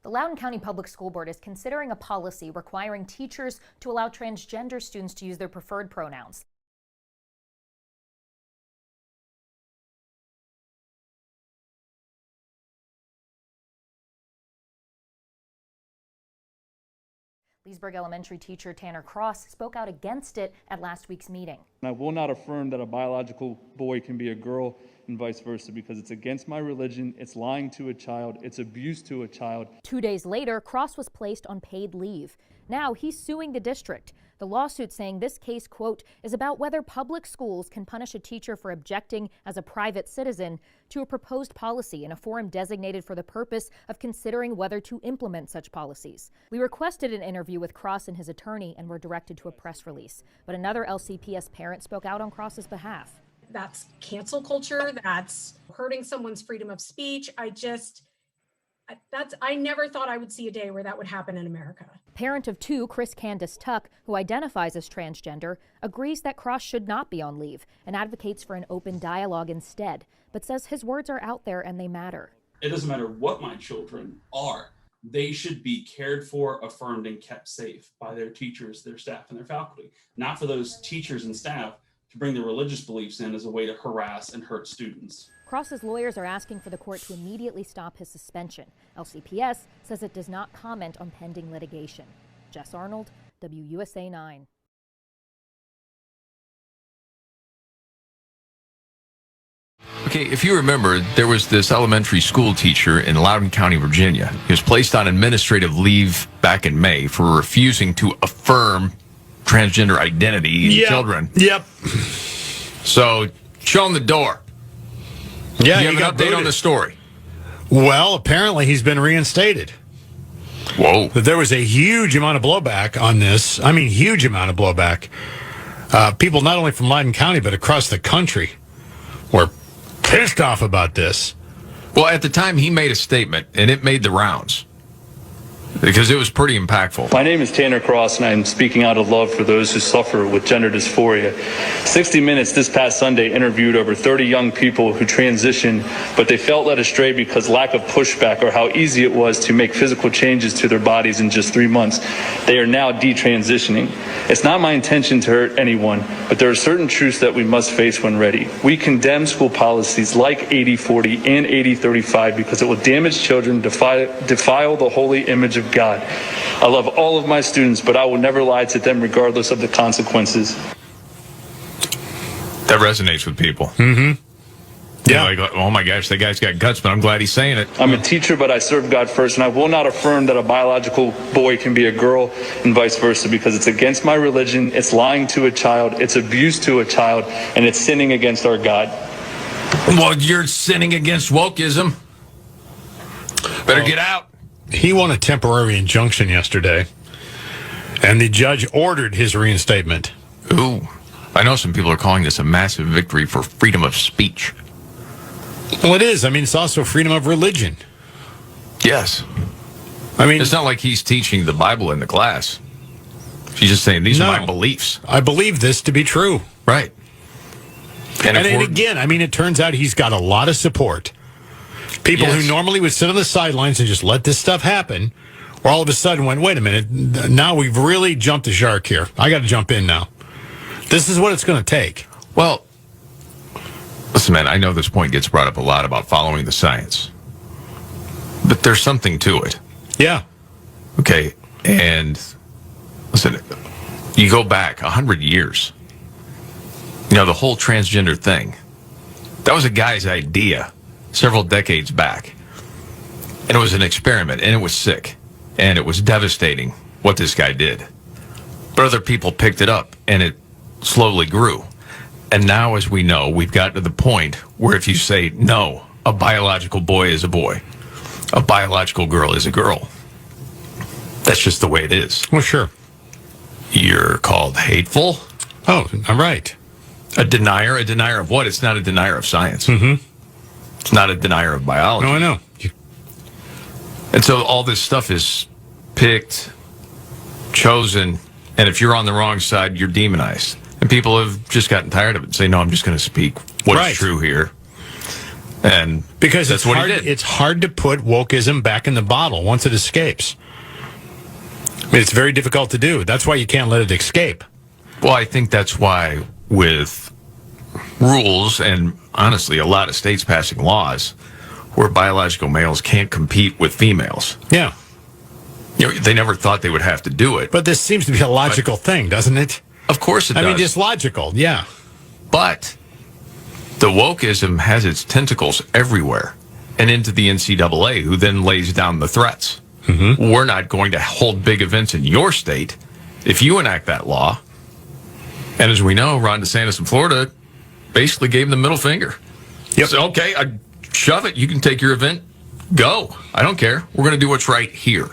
The Loudoun County Public School Board is considering a policy requiring teachers to allow transgender students to use their preferred pronouns. Leesburg Elementary teacher Tanner Cross spoke out against it at last week's meeting. I will not affirm that a biological boy can be a girl and vice versa because it's against my religion, it's lying to a child, it's abuse to a child. 2 days later, Cross was placed on paid leave. Now he's suing the district. The lawsuit saying this case, quote, is about whether public schools can punish a teacher for objecting as a private citizen to a proposed policy in a forum designated for the purpose of considering whether to implement such policies. We requested an interview with Cross and his attorney and were directed to a press release. But another LCPS parent spoke out on Cross's behalf. That's cancel culture. That's hurting someone's freedom of speech. I never thought I would see a day where that would happen in America. Parent of two, Chris Candace Tuck, who identifies as transgender, agrees that Cross should not be on leave and advocates for an open dialogue instead, but says his words are out there and they matter. It doesn't matter what my children are. They should be cared for, affirmed, and kept safe by their teachers, their staff, and their faculty. Not for those teachers and staff to bring their religious beliefs in as a way to harass and hurt students. Cross's lawyers are asking for the court to immediately stop his suspension. LCPS says it does not comment on pending litigation. Jess Arnold, WUSA 9. Okay, if you remember, there was this elementary school teacher in Loudoun County, Virginia. He was placed on administrative leave back in May for refusing to affirm transgender identity in children. Yep. So, show him the door. Yeah, you have an update on the story? Well, apparently he's been reinstated. Whoa. There was a huge amount of blowback on this. I mean, huge amount of blowback. People not only from Loudoun County, but across the country were pissed off about this. Well, at the time, he made a statement, and it made the rounds because it was pretty impactful. My name is Tanner Cross, and I'm speaking out of love for those who suffer with gender dysphoria. 60 Minutes this past Sunday interviewed over 30 young people who transitioned, but they felt led astray because lack of pushback or how easy it was to make physical changes to their bodies in just 3 months. They are now detransitioning. It's not my intention to hurt anyone, but there are certain truths that we must face when ready. We condemn school policies like 80-40 and 80-35 because it will damage children, defile the holy image of God. I love all of my students, but I will never lie to them regardless of the consequences. That resonates with people. Mm-hmm. Yeah. You know, like, oh my gosh, that guy's got guts, but I'm glad he's saying it. I'm a teacher, but I serve God first, and I will not affirm that a biological boy can be a girl and vice versa because it's against my religion, it's lying to a child, it's abuse to a child, and it's sinning against our God. Well, you're sinning against wokeism. Better get out. He won a temporary injunction yesterday, and the judge ordered his reinstatement. Ooh, I know some people are calling this a massive victory for freedom of speech. Well, it is. I mean, it's also freedom of religion. Yes. I mean, it's not like he's teaching the Bible in the class. He's just saying, these are my beliefs. I believe this to be true. Right. And again, I mean, it turns out he's got a lot of support. People who normally would sit on the sidelines and just let this stuff happen, or all of a sudden went, wait a minute, now we've really jumped the shark here. I got to jump in now. This is what it's going to take. Well, listen, man, I know this point gets brought up a lot about following the science, but there's something to it. Yeah. Okay, and listen, you go back 100 years, you know, the whole transgender thing, that was a guy's idea several decades back, and it was an experiment, and it was sick, and it was devastating what this guy did, but other people picked it up, and it slowly grew. And now, as we know, we've got to the point where if you say, no, a biological boy is a boy, a biological girl is a girl, that's just the way it is. Well, sure. You're called hateful. Oh, I'm right. A denier of what? It's not a denier of science. Mm-hmm. It's not a denier of biology. No, I know. And so all this stuff is picked, chosen, and if you're on the wrong side, you're demonized. And people have just gotten tired of it and say, no, I'm just going to speak what is true here. And because that's what he did. It's hard to put wokeism back in the bottle once it escapes. I mean, it's very difficult to do. That's why you can't let it escape. Well, I think that's why with rules and honestly a lot of states passing laws where biological males can't compete with females. Yeah. You know, they never thought they would have to do it. But this seems to be a logical thing, doesn't it? Of course it does. I mean, just logical, yeah. But the wokeism has its tentacles everywhere and into the NCAA, who then lays down the threats. Mm-hmm. We're not going to hold big events in your state if you enact that law. And as we know, Ron DeSantis in Florida basically gave him the middle finger. Yep. So, okay, shove it. You can take your event. Go. I don't care. We're going to do what's right here.